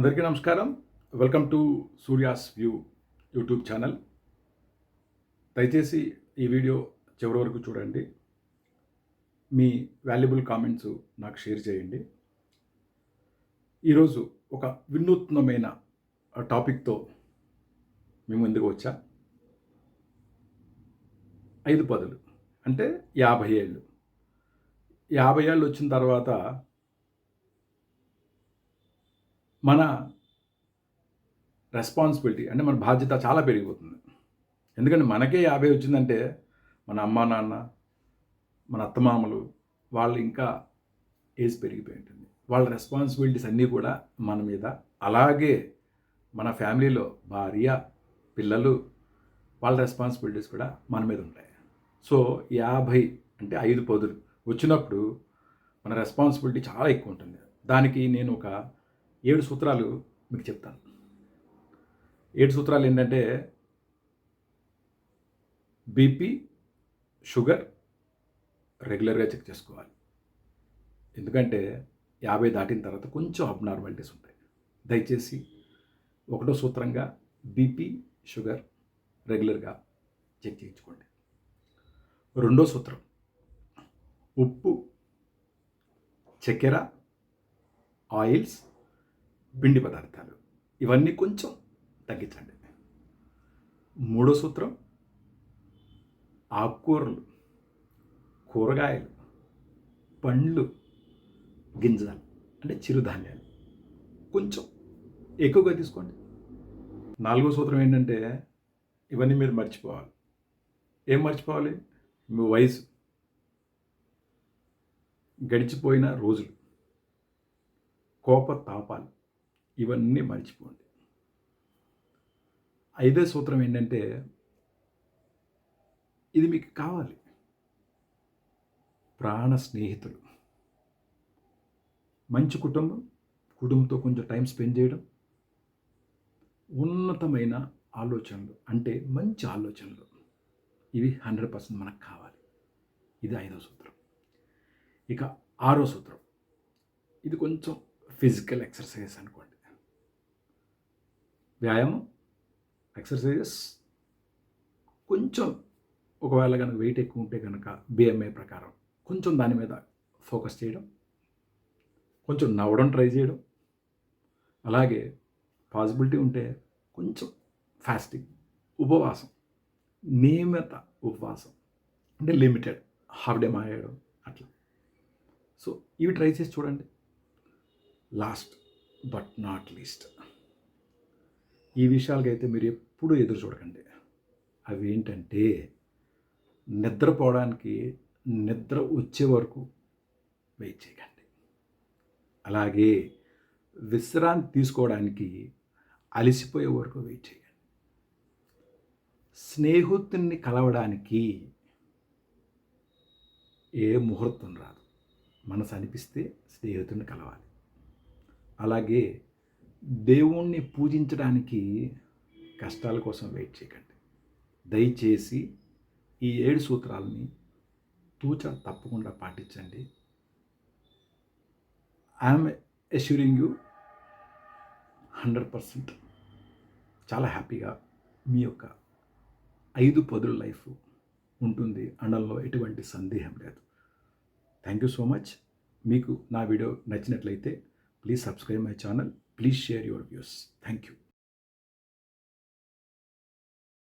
అందరికీ నమస్కారం. Welcome to Surya's view YouTube channel. దయచేసి ఈ వీడియో చివరి వరకు చూడండి. మీ వాల్యుబుల్ కామెంట్స్ నాకు షేర్ చేయండి. ఈరోజు ఒక వినూత్నమైన టాపిక్తో మీ ముందుకు వచ్చా. 5 పదులు అంటే 50 ఏళ్ళు. 50 ఏళ్ళు వచ్చిన తర్వాత మన రెస్పాన్సిబిలిటీ అంటే మన బాధ్యత చాలా పెరిగిపోతుంది. ఎందుకంటే మనకే 50 వచ్చిందంటే మన అమ్మా నాన్న, మన అత్తమామలు వాళ్ళు ఇంకా ఏజ్ పెరిగిపోయి ఉంటుంది. వాళ్ళ రెస్పాన్సిబిలిటీస్ అన్నీ కూడా మన మీద, అలాగే మన ఫ్యామిలీలో భార్య, పిల్లలు వాళ్ళ రెస్పాన్సిబిలిటీస్ కూడా మన మీద ఉంటాయి. సో 50 అంటే 5 పదులు వచ్చినప్పుడు మన రెస్పాన్సిబిలిటీ చాలా ఎక్కువ ఉంటుంది. దానికి నేను ఒక 7 సూత్రాలు మీకు చెప్తాను. 7 సూత్రాలు ఏంటంటే బీపీ, షుగర్ రెగ్యులర్గా చెక్ చేసుకోవాలి. ఎందుకంటే 50 దాటిన తర్వాత కొంచెం అబ్నార్మాలిటీస్ ఉంటాయి. దయచేసి 1వ సూత్రంగా బీపీ, షుగర్ రెగ్యులర్గా చెక్ చేయించుకోండి. 2వ సూత్రం ఉప్పు, చక్కెర, ఆయిల్స్, పిండి పదార్థాలు ఇవన్నీ కొంచెం తగ్గించండి. 3వ సూత్రం ఆకుకూరలు, కూరగాయలు, పండ్లు, గింజలు అంటే చిరుధాన్యాలు కొంచెం ఎక్కువగా తీసుకోండి. 4వ సూత్రం ఏంటంటే ఇవన్నీ మీరు మర్చిపోవాలి. ఏం మర్చిపోవాలి? మీ వయసు, గడిచిపోయిన రోజులు, కోపతాపాలు ఇవన్నీ మర్చిపోండి. 5వ సూత్రం ఏంటంటే ఇది మీకు కావాలి. ప్రాణ స్నేహితులు, మంచి కుటుంబంతో కొంచెం టైం స్పెండ్ చేయడం, ఉన్నతమైన ఆలోచనలు అంటే మంచి ఆలోచనలు, ఇవి 100% మనకు కావాలి. ఇది 5వ సూత్రం. ఇక 6వ సూత్రం, ఇది కొంచెం ఫిజికల్ ఎక్సర్సైజెస్ అనుకోండి. వ్యాయామం, ఎక్సర్సైజెస్ కొంచెం, ఒకవేళ కనుక వెయిట్ ఎక్కువ ఉంటే కనుక బిఎంఐ ప్రకారం కొంచెం దాని మీద ఫోకస్ చేయడం, కొంచెం నవ్వడం ట్రై చేయడం, అలాగే పాసిబిలిటీ ఉంటే కొంచెం ఫాస్టింగ్, ఉపవాసం, నియమిత ఉపవాసం అంటే లిమిటెడ్, హాఫ్ డే మానేయడం అట్లా. సో ఇవి ట్రై చేసి చూడండి. లాస్ట్ బట్ నాట్ లీస్ట్, ఈ విషయాలకైతే మీరు ఎప్పుడూ ఎదురు చూడకండి. అవి ఏంటంటే నిద్రపోవడానికి నిద్ర వచ్చే వరకు వెయిట్ చేయకండి. అలాగే విశ్రాంతి తీసుకోవడానికి అలసిపోయే వరకు వెయిట్ చేయండి. స్నేహితుడిని కలవడానికి ఏ ముహూర్తం రాదు. మనసు అనిపిస్తే స్నేహితుడిని కలవాలి. అలాగే దేవుణ్ణి పూజించడానికి కష్టాల కోసం వెయిట్ చేయకండి. దయచేసి ఈ 7 సూత్రాలని తూచా తప్పకుండా పాటించండి. ఐఎమ్ అష్యూరింగ్ యూ 100% చాలా హ్యాపీగా మీ యొక్క 5 పదుల లైఫ్ ఉంటుంది అనడంలో ఎటువంటి సందేహం లేదు. Thank you so much. మీకు నా వీడియో నచ్చినట్లయితే please subscribe my channel. Please share your views. Thank you.